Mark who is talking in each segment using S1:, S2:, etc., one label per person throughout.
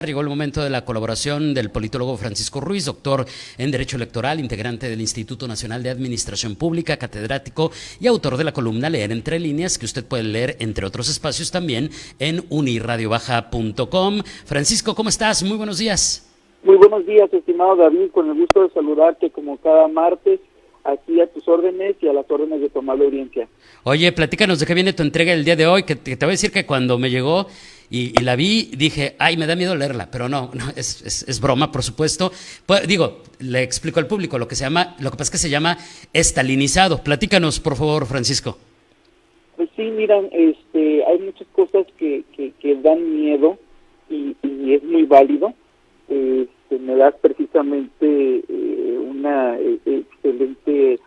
S1: Llegó el momento de la colaboración del politólogo Francisco Ruiz, doctor en Derecho Electoral, integrante del Instituto Nacional de Administración Pública, catedrático y autor de la columna Leer entre líneas, que usted puede leer, entre otros espacios, también en uniradiobaja.com. Francisco, ¿cómo estás? Muy buenos días.
S2: Muy buenos días, estimado David, con el gusto de saludarte como cada martes, aquí a tus órdenes y a las órdenes de tu amable audiencia.
S1: Oye, platícanos de qué viene tu entrega el día de hoy, que te voy a decir que cuando me llegó y la vi, dije, ay, me da miedo leerla, pero no, es broma, por supuesto. Pues, le explico al público lo que pasa es que se llama estalinizado. Platícanos, por favor, Francisco.
S2: Pues sí, miran, hay muchas cosas que dan miedo y es muy válido. Me das precisamente una excelente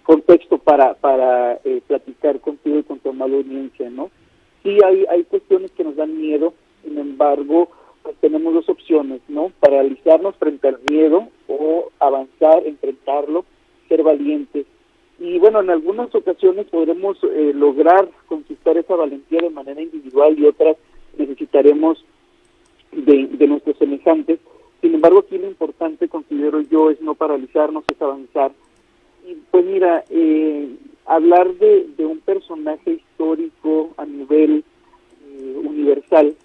S2: contexto para platicar contigo y con tu amable audiencia, ¿no? Sí, hay cuestiones que nos dan miedo, sin embargo, pues tenemos dos opciones, ¿no? Paralizarnos frente al miedo o avanzar, enfrentarlo, ser valientes. Y bueno, en algunas ocasiones podremos lograr conquistar esa valentía de manera individual y otras necesitaremos de nuestros semejantes. Sin embargo, aquí lo importante, considero yo, es no paralizarnos, es avanzar. Y pues mira, hablar de un personaje histórico a nivel universal,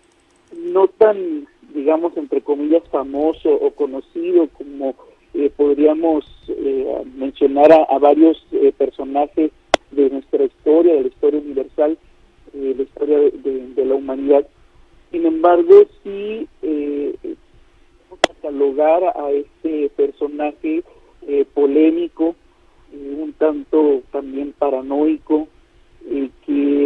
S2: no tan, digamos, entre comillas, famoso o conocido como podríamos mencionar a varios personajes de nuestra historia, de la historia universal, la historia de la humanidad. Sin embargo, sí catalogar a este personaje polémico, un tanto también paranoico, que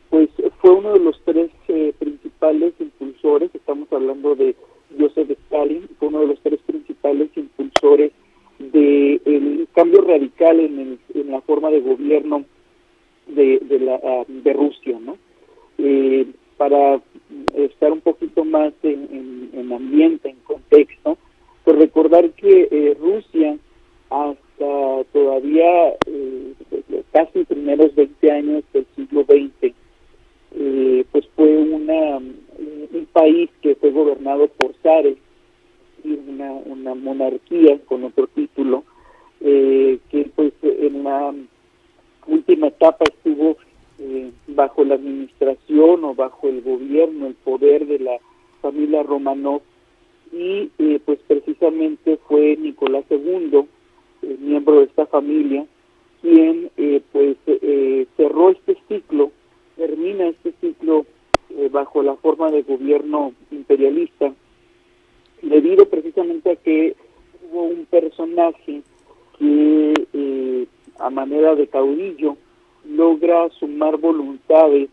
S2: pues fue uno de los tres principales impulsores. Estamos hablando de Joseph Stalin, fue uno de los tres principales impulsores del cambio radical en la forma de gobierno de Rusia, ¿no? Para estar un poquito más en ambiente, en contexto, pues recordar que Rusia hasta todavía casi primeros 20 años del siglo XX, pues fue un país que fue gobernado por zares, y una monarquía con otro título, que pues en la última etapa estuvo bajo la administración o bajo el gobierno, el poder de la familia Romanov, y pues precisamente fue Nicolás II, miembro de esta familia, quien cerró este ciclo, termina este ciclo bajo la forma de gobierno imperialista, debido precisamente a que hubo un personaje que a manera de caudillo logra sumar voluntades,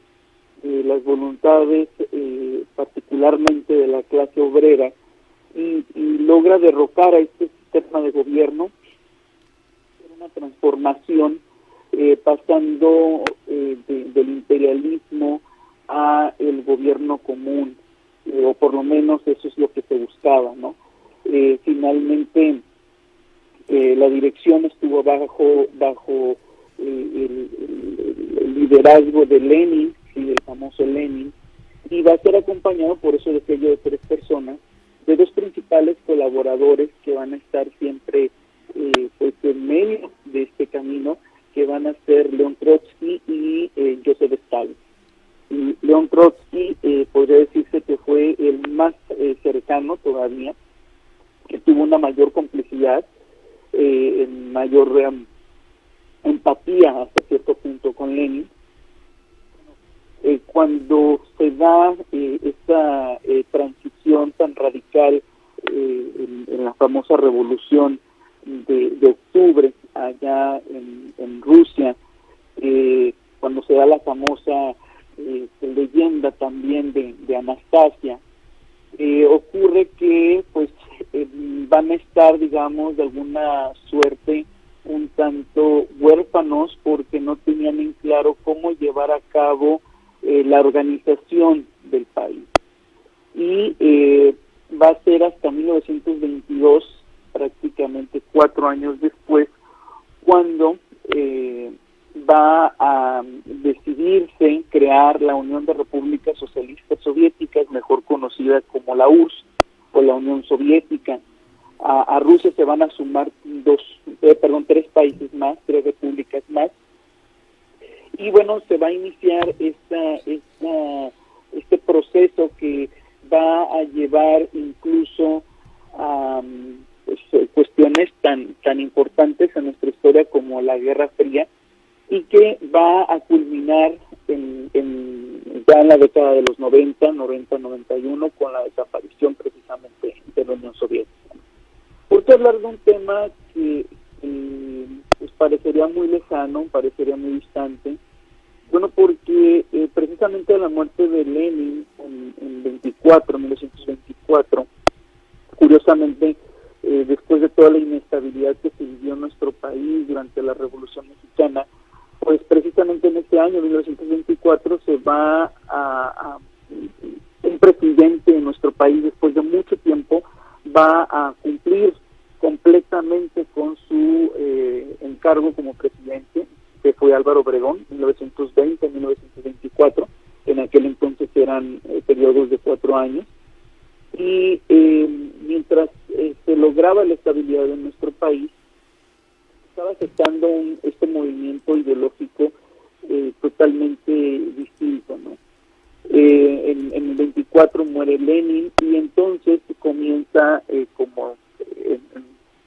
S2: las voluntades particularmente de la clase obrera, y logra derrocar a este sistema de gobierno, una transformación pasando del imperialismo a el gobierno común, o por lo menos eso es lo que se buscaba, ¿no? Finalmente la dirección estuvo bajo el liderazgo de Lenin, sí, el famoso Lenin, y va a ser acompañado, por eso decía yo, de tres personas, de dos principales colaboradores que van a estar siempre pues en medio de este camino, que van a ser León Trotsky y Joseph Stalin. Y León Trotsky podría decirse que fue el más cercano todavía, que tuvo una mayor complicidad, mayor empatía hasta cierto punto con Lenin. Cuando se da esta transición tan radical en la famosa revolución de octubre allá en Rusia, cuando se da la famosa leyenda también de Anastasia, ocurre que pues van a estar, digamos, de alguna suerte un tanto huérfanos, porque no tenían en claro cómo llevar a cabo la organización del país. Y va a ser hasta 1922, prácticamente 4 años después, cuando va a decidirse crear la Unión de Repúblicas Socialistas Soviéticas, mejor conocida como la URSS o la Unión Soviética. A Rusia se van a sumar tres países más, tres repúblicas más, y bueno, se va a iniciar este proceso que va a llevar incluso a cuestiones tan importantes en nuestra historia como la Guerra Fría, y que va a culminar ya en la década de los 90-91, con la desaparición precisamente de la Unión Soviética. ¿Por qué hablar de un tema que pues parecería muy lejano, parecería muy distante? Bueno, porque precisamente la muerte de Lenin en 1924, curiosamente, después de toda la inestabilidad que se vivió en nuestro país durante la Revolución Mexicana, pues precisamente en este año, 1924, se va a un presidente en nuestro país, después de mucho tiempo, va a cumplir completamente con su encargo como presidente, que fue Álvaro Obregón, 1920-1924, en aquel entonces eran periodos de 4 años, y mientras se lograba la estabilidad en nuestro país, estaba aceptando este movimiento ideológico totalmente distinto, ¿no? En el 24 muere Lenin, y entonces comienza, como en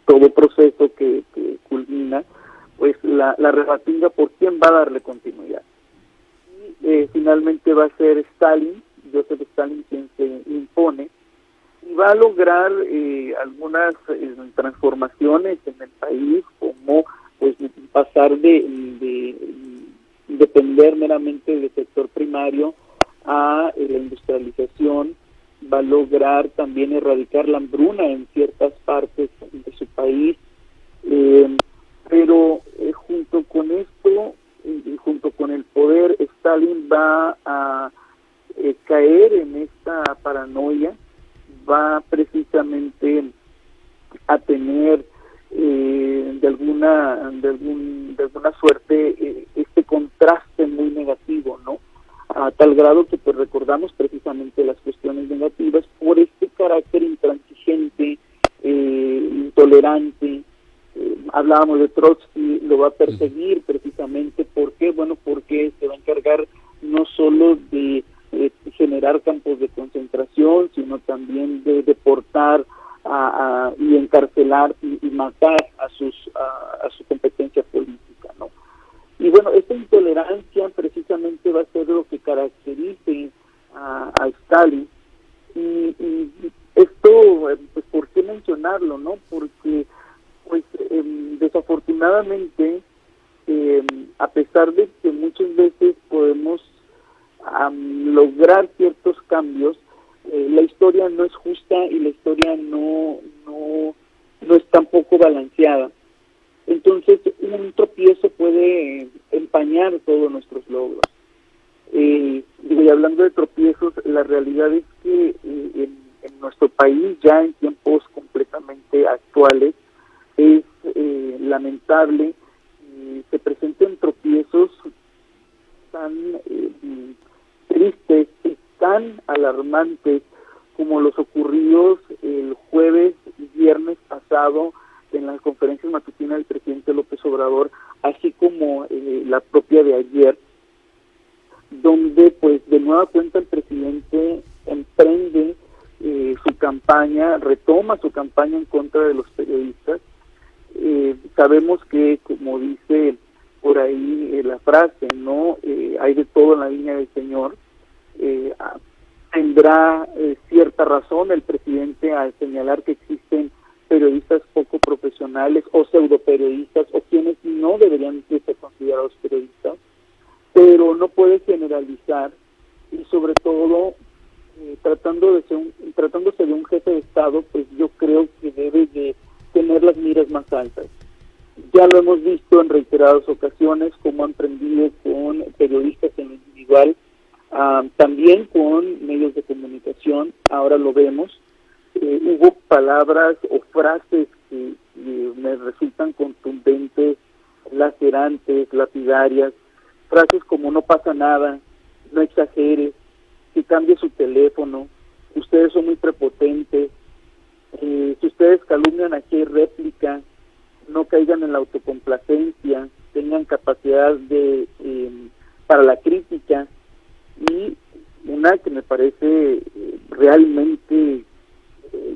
S2: todo proceso que culmina, pues la rebatinga por quién va a darle continuidad. Y finalmente va a ser Joseph Stalin, quien se impone, y va a lograr algunas transformaciones en el país, como pues pasar de depender meramente del sector primario a la industrialización. Va a lograr también erradicar la hambruna en ciertas partes de su país, pero junto con esto, junto con el poder, Stalin va a caer en esta paranoia, va precisamente a tener de alguna suerte este contraste muy negativo, ¿no? A tal grado que pues recordamos precisamente las cuestiones negativas por este carácter intransigente, intolerante. Hablábamos de Trotsky, lo va a perseguir precisamente. ¿Por qué? Bueno, porque se va a encargar no solo de generar campos de concentración, sino también de deportar y encarcelar y matar a su competencia política, ¿no? Y bueno, esta intolerancia precisamente va a ser lo que caracterice a Stalin. Y esto, pues, ¿por qué mencionarlo, no? Porque, pues, desafortunadamente, a pesar de que muchas veces podemos lograr ciertos cambios, la historia no es justa y la historia no es tampoco balanceada. Entonces, un tropiezo puede empañar todos nuestros logros. Y hablando de tropiezos, la realidad es que en nuestro país, ya en tiempos completamente actuales, es lamentable se presenten tropiezos tan tristes y tan alarmantes como los ocurridos el jueves y viernes pasado en las conferencias matutinas del presidente López Obrador, así como la propia de ayer, donde pues de nueva cuenta el presidente emprende su campaña, retoma su campaña en contra de los periodistas. Sabemos que, como dice por ahí la frase, ¿no? Hay de todo en la viña del Señor. Tendrá cierta razón el presidente al señalar que existen periodistas poco profesionales o pseudoperiodistas o quienes no deberían ser considerados periodistas, pero no puede generalizar, y sobre todo tratándose de un jefe de Estado, pues yo creo que debe de tener las miras más altas. Ya lo hemos visto en reiteradas ocasiones, cómo han prendido con periodistas en lo individual, también con medios de comunicación. Ahora lo vemos. Hubo palabras o frases que me resultan contundentes lacerantes, lapidarias, frases como no pasa nada, no exageres, que cambie su teléfono, ustedes son muy prepotentes, si ustedes calumnian, aquí hay réplica, no caigan en la autocomplacencia, tengan capacidad de para la crítica. Y una que me parece realmente,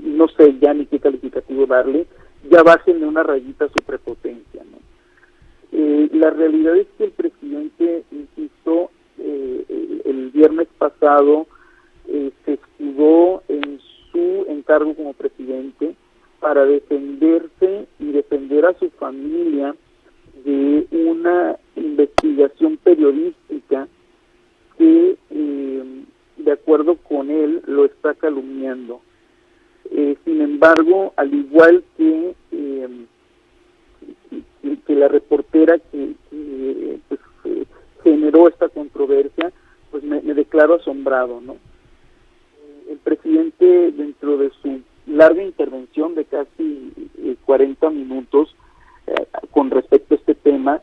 S2: no sé ya ni qué calificativo darle, ya bájenle una rayita a su prepotencia, ¿no? La realidad es que el presidente, insisto, el viernes pasado se escudó en su encargo como presidente para defenderse y defender a su familia de una investigación periodística que, de acuerdo con él, lo está calumniando. Sin embargo, al igual que la reportera que pues, generó esta controversia, pues me declaro asombrado, ¿no? El presidente, dentro de su larga intervención de casi 40 minutos con respecto a este tema,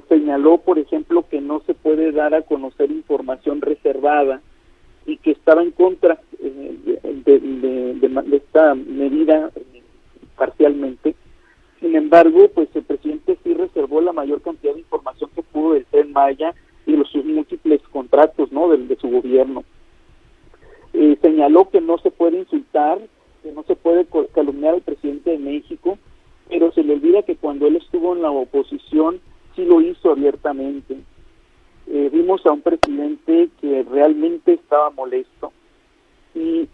S2: señaló, por ejemplo, que no se puede dar a conocer información reservada y que estaba en contra de esta medida parcialmente. Sin embargo, pues el presidente sí reservó la mayor cantidad de información que pudo del Tren Maya y de sus múltiples contratos, ¿no?, de su gobierno. Señaló que no se puede insultar, que no se puede calumniar al presidente de México, pero se le olvida que cuando él estuvo en la oposición sí lo hizo abiertamente. Vimos a un presidente que realmente estaba molesto y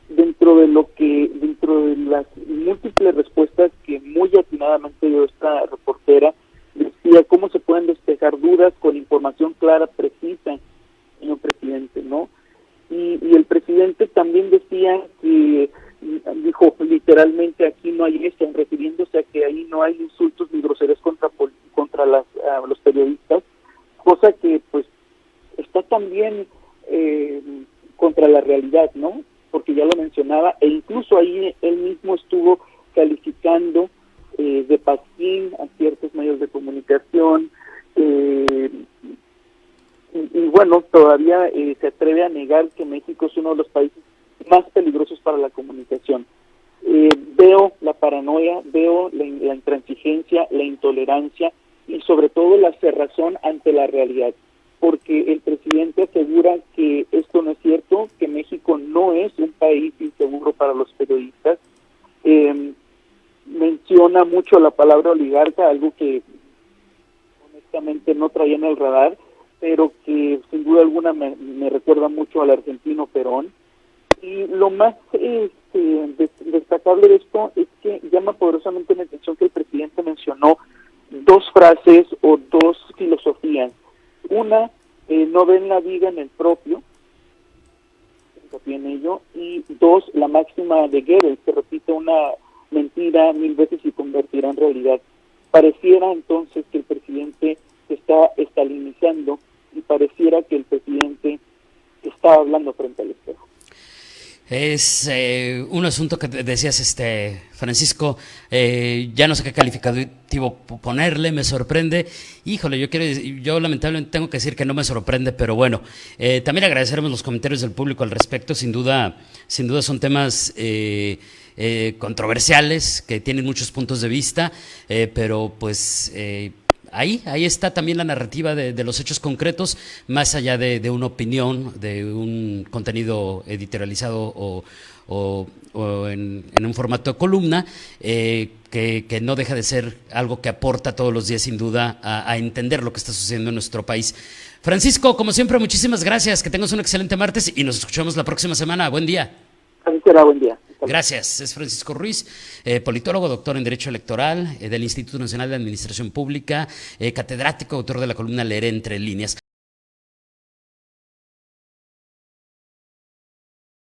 S2: dentro de las múltiples respuestas que muy atinadamente dio esta reportera, decía cómo se pueden despejar dudas con información clara, precisa, señor presidente, ¿no? Y el presidente también decía que, dijo literalmente, aquí no hay esto, refiriéndose a que ahí no hay insultos ni groserías contra los periodistas, cosa que pues está también contra la realidad, ¿no? Porque ya lo mencionaba, e incluso ahí él mismo estuvo calificando de pasquín a ciertos medios de comunicación, y bueno, todavía se atreve a negar que México es uno de los países más peligrosos para la comunicación. Veo la paranoia, veo la intransigencia, la intolerancia y sobre todo la cerrazón ante la realidad, porque el presidente asegura que esto no es cierto, que México no es un país inseguro para los periodistas. Menciona mucho la palabra oligarca, algo que honestamente no traía en el radar, pero que sin duda alguna me recuerda mucho al argentino Perón. Y lo más destacable de esto es que llama poderosamente la atención que el presidente mencionó dos frases o dos filosofías. Una, no ven la viga en el propio, en ello, y dos, la máxima de Goebbels, que repite una mentira 1000 veces y convertirá en realidad. Pareciera entonces que el presidente se está estalinizando y pareciera que el presidente está hablando frente al espejo.
S1: Es un asunto que decías, Francisco, ya no sé qué calificativo ponerle, me sorprende. Híjole, yo lamentablemente tengo que decir que no me sorprende, pero bueno, también agradeceremos los comentarios del público al respecto. Sin duda son temas controversiales que tienen muchos puntos de vista, pero pues ahí está también la narrativa de los hechos concretos, más allá de una opinión, de un contenido editorializado o en un formato de columna, que no deja de ser algo que aporta todos los días, sin duda, a entender lo que está sucediendo en nuestro país. Francisco, como siempre, muchísimas gracias, que tengas un excelente martes y nos escuchamos la próxima semana. Buen día.
S2: Así será, buen día.
S1: Gracias. Es Francisco Ruiz, politólogo, doctor en Derecho Electoral del Instituto Nacional de Administración Pública, catedrático, autor de la columna Leer entre líneas.